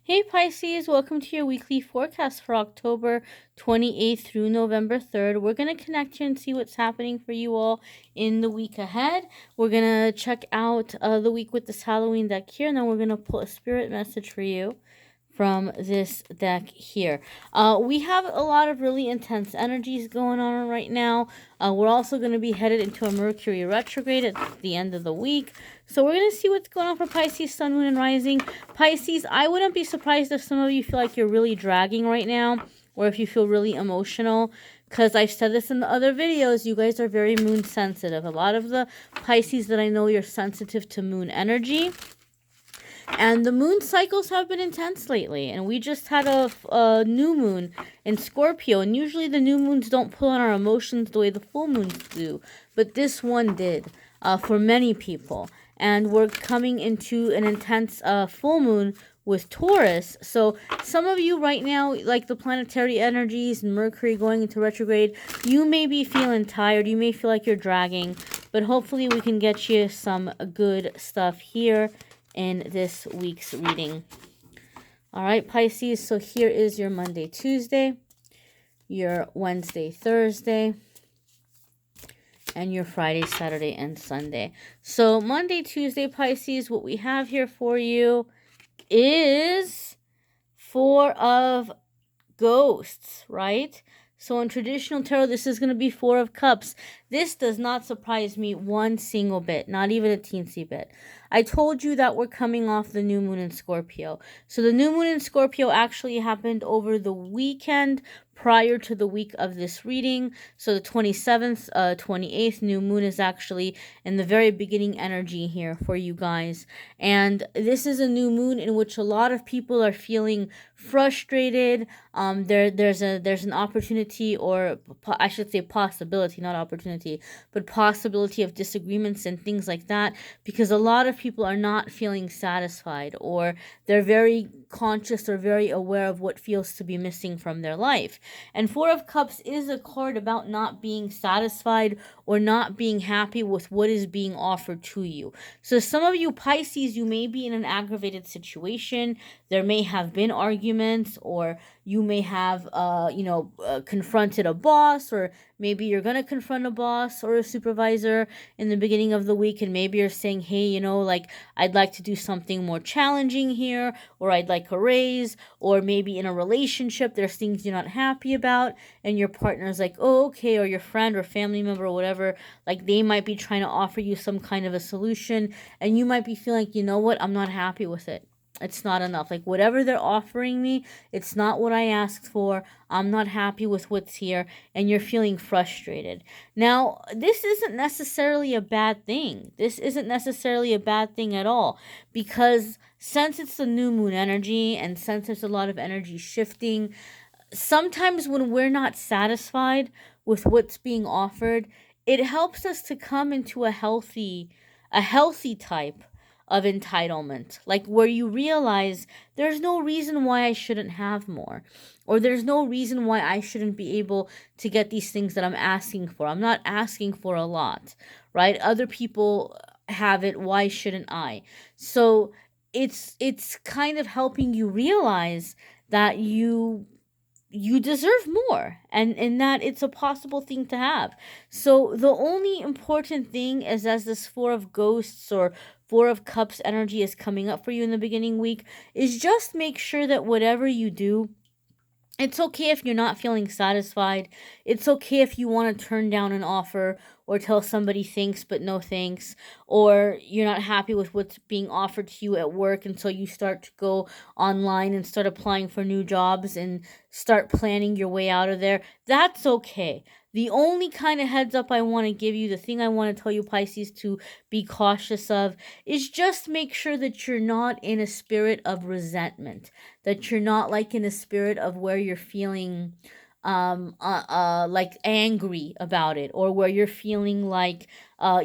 Hey Pisces, welcome to your weekly forecast for October 28th through November 3rd. We're going to connect here and see what's happening for you all in the week ahead. We're going to check out the week with this Halloween deck here, and then we're going to pull a spirit message for you from this deck here. We have a lot of really intense energies going on right now. We're also going to be headed into a Mercury retrograde at the end of the week. So we're going to see what's going on for Pisces, Sun, Moon, and Rising. Pisces, I wouldn't be surprised if some of you feel like you're really dragging right now, or if you feel really emotional, because I've said this in the other videos, you guys are very moon sensitive. A lot of the Pisces that I know, you're sensitive to moon energy. And the moon cycles have been intense lately. And we just had a new moon in Scorpio. And usually the new moons don't pull on our emotions the way the full moons do. But this one did for many people. And we're coming into an intense full moon with Taurus. So some of you right now, like the planetary energies and Mercury going into retrograde, you may be feeling tired. You may feel like you're dragging. But hopefully we can get you some good stuff here in this week's reading. All right, Pisces, so here is your Monday, Tuesday, your Wednesday, Thursday, and your Friday, Saturday, and Sunday. So Monday, Tuesday, Pisces, what we have here for you is Four of Ghosts, right? So in traditional tarot, this is going to be Four of Cups. This does not surprise me one single bit, not even a teensy bit. I told you that we're coming off the new moon in Scorpio. So the new moon in Scorpio actually happened over the weekend prior to the week of this reading. So the 27th, 28th new moon is actually in the very beginning energy here for you guys. And this is a new moon in which a lot of people are feeling frustrated. There's an opportunity, or I should say possibility, not opportunity, but possibility of disagreements and things like that, because a lot of people are not feeling satisfied, or they're very conscious or very aware of what feels to be missing from their life. And Four of Cups is a card about not being satisfied or not being happy with what is being offered to you. So some of you Pisces, you may be in an aggravated situation. There may have been arguments, or you may have confronted a boss, or maybe you're going to confront a boss or a supervisor in the beginning of the week, and maybe you're saying, hey, I'd like to do something more challenging here, or I'd like a raise, or maybe in a relationship there's things you're not happy about, and your partner's like, oh, okay, or your friend or family member or whatever, like they might be trying to offer you some kind of a solution, and you might be feeling like, you know what, I'm not happy with it. It's not enough. Like whatever they're offering me, it's not what I asked for. I'm not happy with what's here, and you're feeling frustrated. Now, this isn't necessarily a bad thing. This isn't necessarily a bad thing at all, because since it's the new moon energy, and since there's a lot of energy shifting, sometimes when we're not satisfied with what's being offered, it helps us to come into a healthy type of entitlement, like where you realize there's no reason why I shouldn't have more, or there's no reason why I shouldn't be able to get these things that I'm asking for. I'm not asking for a lot, right? Other people have it, why shouldn't I? So it's kind of helping you realize that you deserve more, and that it's a possible thing to have. So the only important thing is, as this Four of Ghosts or Four of Cups energy is coming up for you in the beginning week, is just make sure that whatever you do, it's okay if you're not feeling satisfied. It's okay if you want to turn down an offer, or tell somebody thanks but no thanks, or you're not happy with what's being offered to you at work, and so you start to go online and start applying for new jobs and start planning your way out of there. That's okay. The only kind of heads up I want to give you, the thing I want to tell you Pisces to be cautious of, is just make sure that you're not in a spirit of resentment, that you're not like in a spirit of where you're feeling like angry about it, or where you're feeling like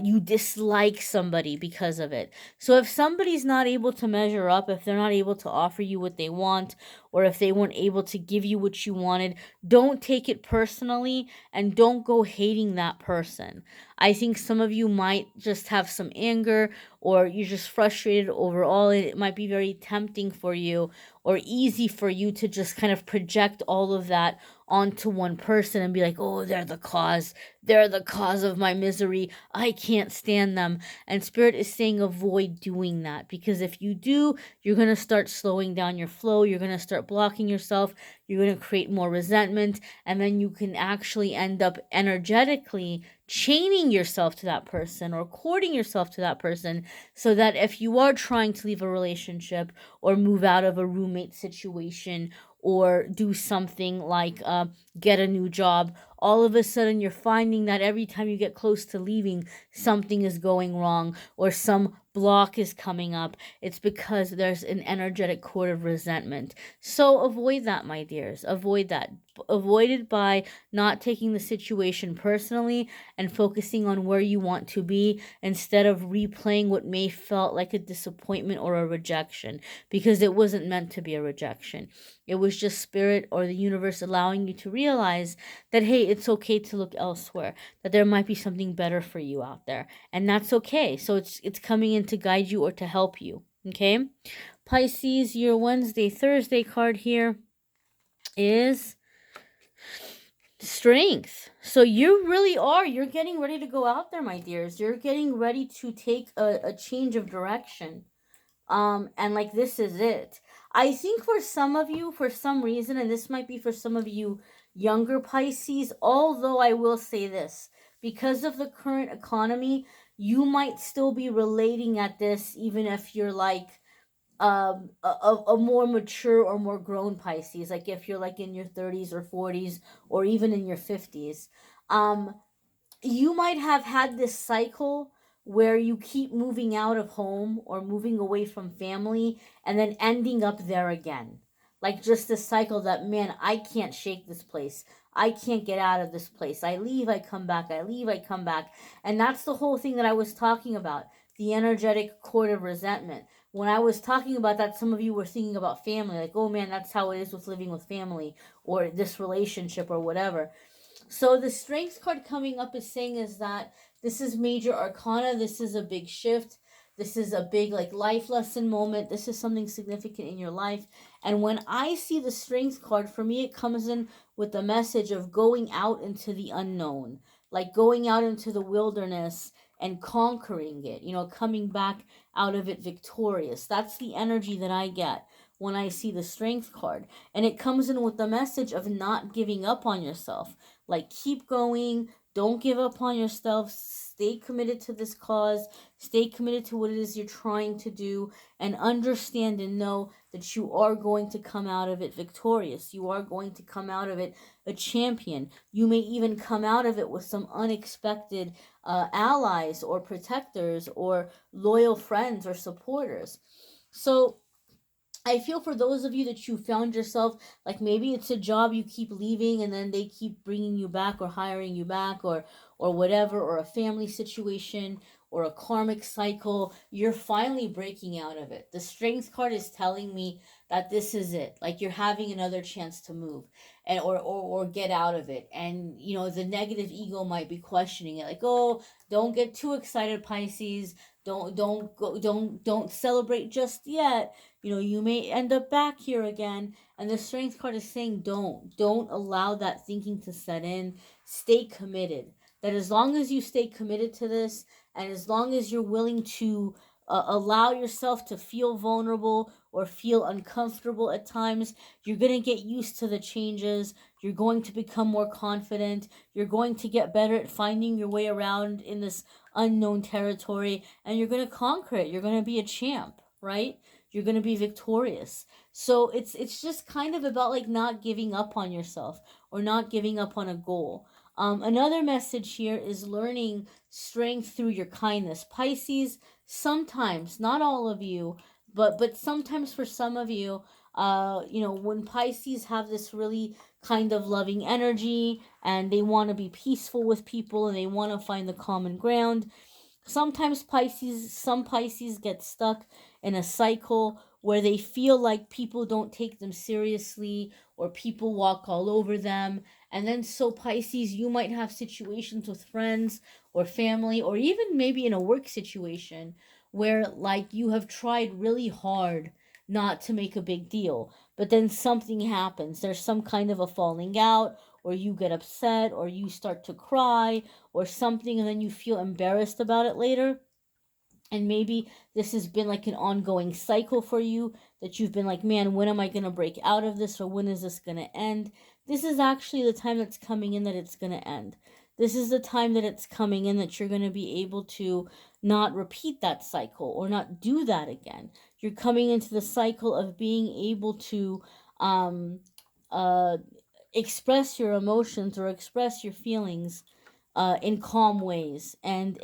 you dislike somebody because of it. So if somebody's not able to measure up, if they're not able to offer you what they want, or if they weren't able to give you what you wanted, don't take it personally and don't go hating that person. I think some of you might just have some anger, or you're just frustrated overall. It might be very tempting for you, or easy for you, to just kind of project all of that onto one person and be like, oh, they're the cause. They're the cause of my misery. I can't stand them. And Spirit is saying avoid doing that, because if you do, you're going to start slowing down your flow. You're going to start blocking yourself. You're going to create more resentment. And then you can actually end up energetically chaining yourself to that person, or courting yourself to that person, so that if you are trying to leave a relationship, or move out of a roommate situation, or do something like get a new job, all of a sudden you're finding that every time you get close to leaving, something is going wrong, or some block is coming up. It's because there's an energetic cord of resentment. So avoid that, my dears. Avoid that. Avoid it by not taking the situation personally and focusing on where you want to be, instead of replaying what may felt like a disappointment or a rejection, because it wasn't meant to be a rejection. It was just Spirit or the universe allowing you to realize that, hey, it's okay to look elsewhere, that there might be something better for you out there, and that's okay. So it's coming in to guide you or to help you. Okay, Pisces, your Wednesday, Thursday card here is Strength. So you really are, you're getting ready to go out there, my dears. You're getting ready to take a change of direction. And like, this is it. I think for some of you, for some reason, and this might be for some of you younger Pisces, although I will say this, because of the current economy, you might still be relating at this, even if you're like a more mature or more grown Pisces, like if you're like in your 30s or 40s, or even in your 50s. You might have had this cycle where you keep moving out of home or moving away from family, and then ending up there again. Like, just this cycle that, man, I can't shake this place. I can't get out of this place. I leave, I come back. I leave, I come back. And that's the whole thing that I was talking about, the energetic cord of resentment. When I was talking about that, some of you were thinking about family, like, oh man, that's how it is with living with family, or this relationship, or whatever. So the Strength card coming up is saying is that this is major arcana. This is a big shift. This is a big, like, life lesson moment. This is something significant in your life. And when I see the Strength card, for me, it comes in with the message of going out into the unknown, like going out into the wilderness and conquering it, coming back out of it victorious. That's the energy that I get when I see the Strength card. And it comes in with the message of not giving up on yourself. Like, keep going. Don't give up on yourself. Stay committed to this cause. Stay committed to what it is you're trying to do. And understand and know that you are going to come out of it victorious. You are going to come out of it a champion. You may even come out of it with some unexpected allies or protectors or loyal friends or supporters. So I feel for those of you that you found yourself, like, maybe it's a job you keep leaving and then they keep bringing you back or hiring you back, or whatever, or a family situation or a karmic cycle. You're finally breaking out of it. The Strength card is telling me that this is it. Like, you're having another chance to move and or get out of it. And the negative ego might be questioning it, like, oh, don't get too excited, Pisces. Don't celebrate just yet. You may end up back here again. And the Strength card is saying don't allow that thinking to set in. Stay committed. That as long as you stay committed to this, and as long as you're willing to allow yourself to feel vulnerable or feel uncomfortable at times, you're going to get used to the changes. You're going to become more confident. You're going to get better at finding your way around in this unknown territory, and you're going to conquer it. You're going to be a champ, right? You're going to be victorious. So it's just kind of about, like, not giving up on yourself or not giving up on a goal. Another message here is learning strength through your kindness. Pisces, sometimes, not all of you, but sometimes for some of you, when Pisces have this really kind of loving energy, and they want to be peaceful with people, and they want to find the common ground. Sometimes some Pisces get stuck in a cycle where they feel like people don't take them seriously, or people walk all over them. And then, so Pisces, you might have situations with friends or family, or even maybe in a work situation, where like you have tried really hard not to make a big deal, but then something happens. There's some kind of a falling out, or you get upset, or you start to cry, or something, and then you feel embarrassed about it later. And maybe this has been like an ongoing cycle for you, that you've been like, man, when am I going to break out of this, or when is this going to end? This is actually the time that's coming in that it's going to end. This is the time that it's coming in that you're going to be able to not repeat that cycle, or not do that again. You're coming into the cycle of being able to um, uh, express your emotions, or express your feelings in calm ways, and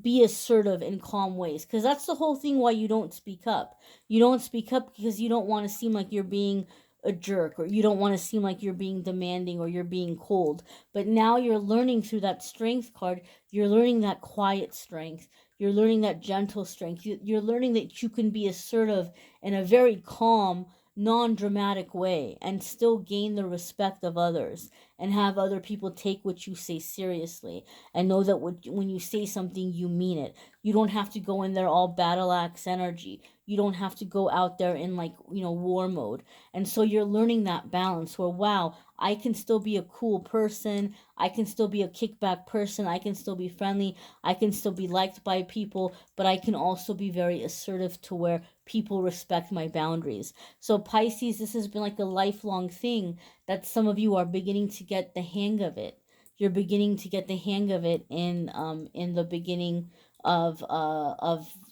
be assertive in calm ways, because that's the whole thing why you don't speak up. You don't speak up because you don't want to seem like you're being a jerk, or you don't want to seem like you're being demanding, or you're being cold. But now you're learning through that strength card, you're learning that quiet strength, you're learning that gentle strength, you're learning that you can be assertive in a very calm, non-dramatic way, and still gain the respect of others, and have other people take what you say seriously, and know that when you say something, you mean it. You don't have to go in there all battle axe energy. You don't have to go out there in, like, war mode. And so you're learning that balance where, wow, I can still be a cool person. I can still be a kickback person. I can still be friendly. I can still be liked by people, but I can also be very assertive to where people respect my boundaries. So Pisces, this has been like a lifelong thing that some of you are beginning to get the hang of it. You're beginning to get the hang of it in the beginning of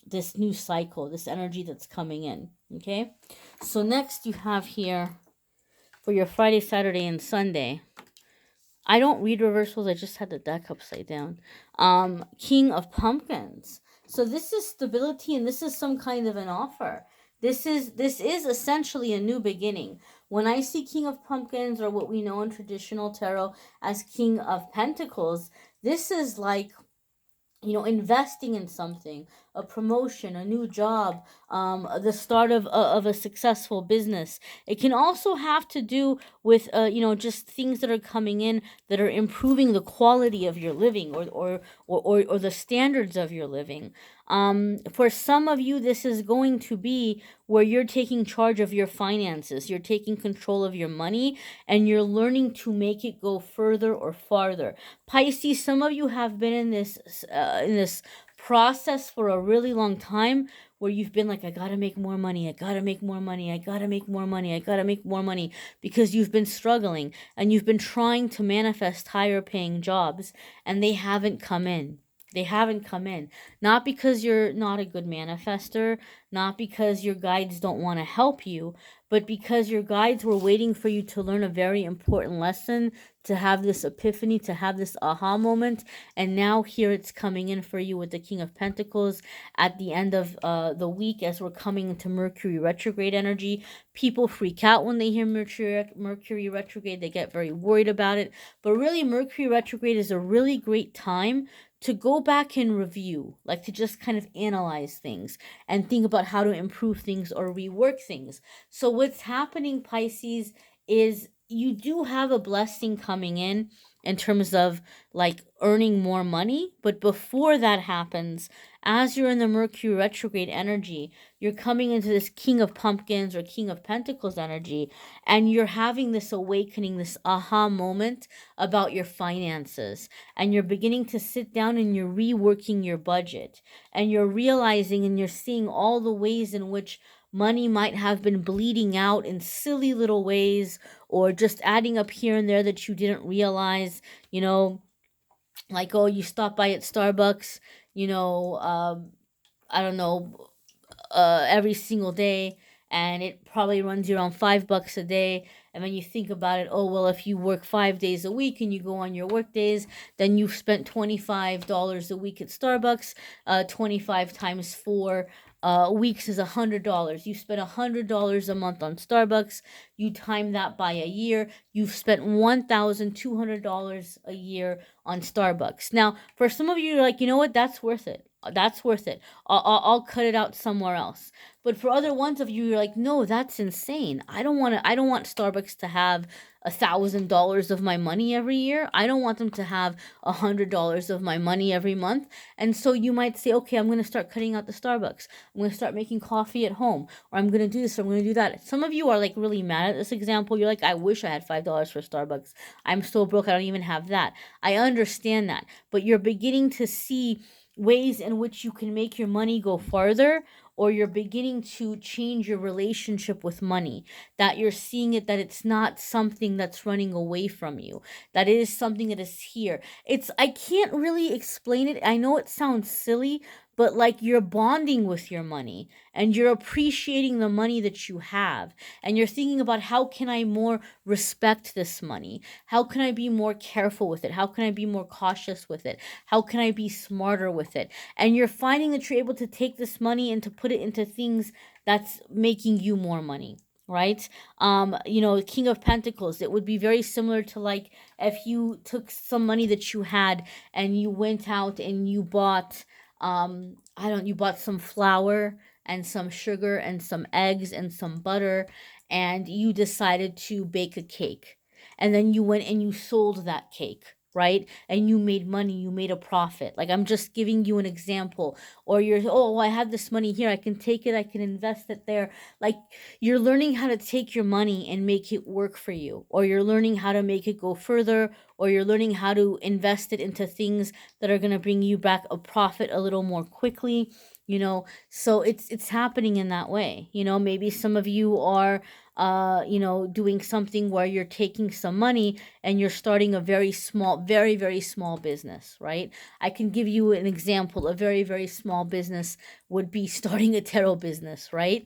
this new cycle, this energy that's coming in. Okay, so next you have here for your Friday, Saturday, and Sunday. I don't read reversals. I just had the deck upside down. King of Pumpkins. So this is stability, and this is some kind of an offer. This is essentially a new beginning. When I see King of Pumpkins, or what we know in traditional tarot as King of Pentacles, this is like, investing in something, a promotion, a new job, the start of a successful business. It can also have to do with, just things that are coming in that are improving the quality of your living, or the standards of your living. For some of you, this is going to be where you're taking charge of your finances, you're taking control of your money, and you're learning to make it go further or farther. Pisces, some of you have been in this process for a really long time, where you've been like, I gotta make more money, I gotta make more money, I gotta make more money, I gotta make more money, because you've been struggling, and you've been trying to manifest higher paying jobs, and they haven't come in. They haven't come in. Not because you're not a good manifester, not because your guides don't want to help you, but because your guides were waiting for you to learn a very important lesson, to have this epiphany, to have this aha moment. And now here it's coming in for you with the King of Pentacles at the end of the week, as we're coming into Mercury retrograde energy. People freak out when they hear Mercury retrograde. They get very worried about it. But really, Mercury retrograde is a really great time to go back and review, like to just kind of analyze things and think about how to improve things or rework things. So what's happening, Pisces, is you do have a blessing coming in terms of like earning more money. But before that happens, as you're in the Mercury retrograde energy, you're coming into this King of Pumpkins or King of Pentacles energy, and you're having this awakening, this aha moment about your finances. And you're beginning to sit down and you're reworking your budget. And you're realizing and you're seeing all the ways in which money might have been bleeding out in silly little ways, or just adding up here and there that you didn't realize, like, oh, you stop by at Starbucks, I don't know, every single day, and it probably runs you around $5 a day. And when you think about it, oh, well, if you work 5 days a week and you go on your work days, then you've spent $25 a week at Starbucks. 25 times 4 weeks is $100. You spend $100 a month on Starbucks. You time that by a year. You've spent $1,200 a year on Starbucks. Now, for some of you, you're like, you know what? That's worth it. That's worth it. I'll cut it out somewhere else. But for other ones of you, you're like, no, that's insane. I don't want to. I don't want Starbucks to have $1,000 of my money every year. I don't want them to have $100 of my money every month. And so you might say, okay, I'm going to start cutting out the Starbucks. I'm going to start making coffee at home, or I'm going to do this, or I'm going to do that. Some of you are like really mad at this example. You're like, I wish I had $5 for Starbucks. I'm so broke. I don't even have that. I understand that, but you're beginning to see ways in which you can make your money go farther, or you're beginning to change your relationship with money, that you're seeing it, that it's not something that's running away from you, that it is something that is here. I can't really explain it. I know it sounds silly, but like you're bonding with your money, and you're appreciating the money that you have, and you're thinking about, how can I more respect this money? How can I be more careful with it? How can I be more cautious with it? How can I be smarter with it? And you're finding that you're able to take this money and to put it into things that's making you more money, right? King of Pentacles, it would be very similar to like if you took some money that you had and you went out and you bought you bought some flour and some sugar and some eggs and some butter, and you decided to bake a cake. And then you went and you sold that cake, right? And you made money, you made a profit. Like, I'm just giving you an example. Or you're, oh, I have this money here, I can take it, I can invest it there. Like, you're learning how to take your money and make it work for you. Or you're learning how to make it go further, or you're learning how to invest it into things that are going to bring you back a profit a little more quickly. So it's happening in that way. Maybe some of you are doing something where you're taking some money and you're starting a very small, very, very small business, right? I can give you an example. A very, very small business would be starting a tarot business, right?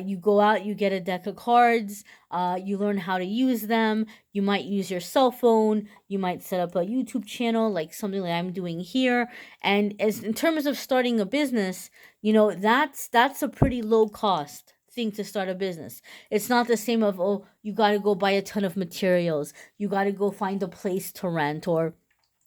You go out, you get a deck of cards, you learn how to use them. You might use your cell phone. You might set up a YouTube channel, like something that I'm doing here. And as in terms of starting a business, that's a pretty low cost thing to start a business. It's not the same of, oh, you got to go buy a ton of materials. You got to go find a place to rent, or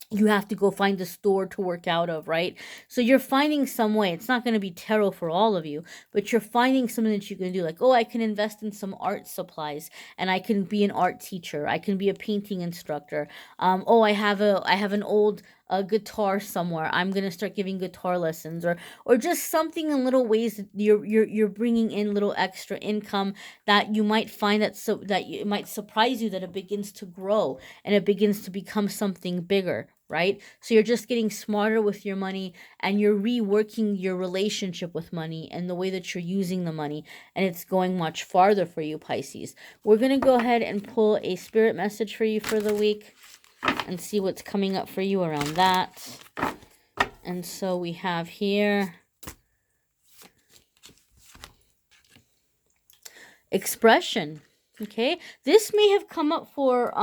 you have to go find a store to work out of, right? So you're finding some way. It's not going to be tarot for all of you, but you're finding something that you can do. Like, oh, I can invest in some art supplies, and I can be an art teacher. I can be a painting instructor. Oh, I have an old guitar somewhere. I'm gonna start giving guitar lessons, or just something in little ways that you're bringing in little extra income that you might find it might surprise you, that it begins to grow and it begins to become something bigger, right? So you're just getting smarter with your money, and you're reworking your relationship with money and the way that you're using the money, and it's going much farther for you, Pisces. We're going to go ahead and pull a spirit message for you for the week and see what's coming up for you around that. And so we have here expression. Okay, this may have come up for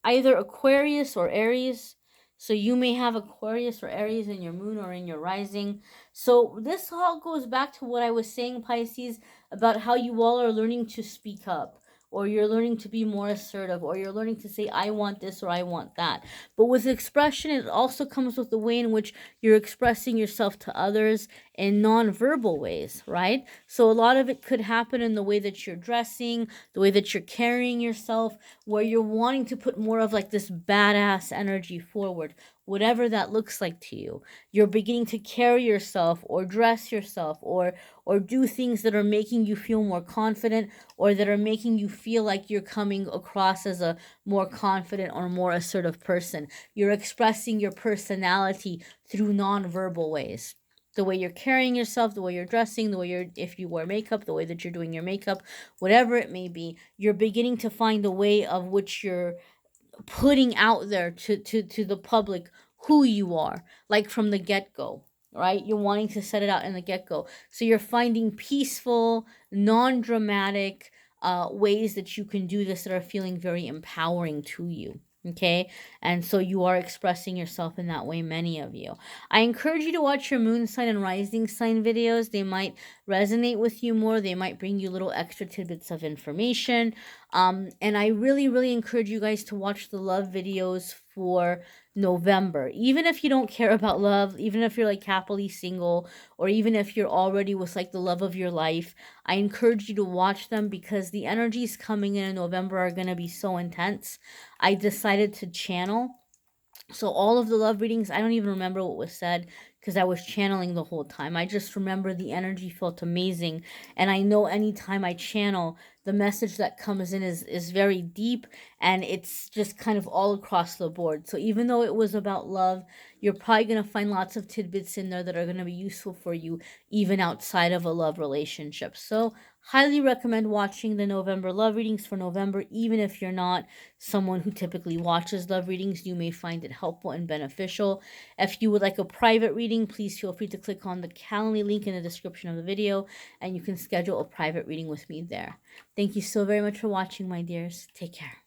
either Aquarius or Aries. So you may have Aquarius or Aries in your moon or in your rising. So this all goes back to what I was saying, Pisces, about how you all are learning to speak up, or you're learning to be more assertive, or you're learning to say, I want this or I want that. But with expression, it also comes with the way in which you're expressing yourself to others in non-verbal ways, right? So a lot of it could happen in the way that you're dressing, the way that you're carrying yourself, where you're wanting to put more of like this badass energy forward, whatever that looks like to you. You're beginning to carry yourself or dress yourself or do things that are making you feel more confident, or that are making you feel like you're coming across as a more confident or more assertive person. You're expressing your personality through nonverbal ways. The way you're carrying yourself, the way you're dressing, the way if you wear makeup, the way that you're doing your makeup, whatever it may be, you're beginning to find a way of which you're putting out there to the public who you are, like from the get-go, right? You're wanting to set it out in the get-go. So you're finding peaceful, non-dramatic ways that you can do this that are feeling very empowering to you. Okay, and so you are expressing yourself in that way, many of you. I encourage you to watch your moon sign and rising sign videos. They might resonate with you more. They might bring you little extra tidbits of information. And I really encourage you guys to watch the love videos for November. Even if you don't care about love, even if you're like happily single, or even if you're already with like the love of your life, I encourage you to watch them because the energies coming in November are going to be so intense. I decided to channel. So all of the love readings, I don't even remember what was said because I was channeling the whole time. I just remember the energy felt amazing. And I know anytime I channel, the message that comes in is very deep, and it's just kind of all across the board. So even though it was about love, you're probably going to find lots of tidbits in there that are going to be useful for you even outside of a love relationship. So highly recommend watching the November love readings for November. Even if you're not someone who typically watches love readings, you may find it helpful and beneficial. If you would like a private reading, please feel free to click on the Calendly link in the description of the video, and you can schedule a private reading with me there. Thank you so very much for watching, my dears. Take care.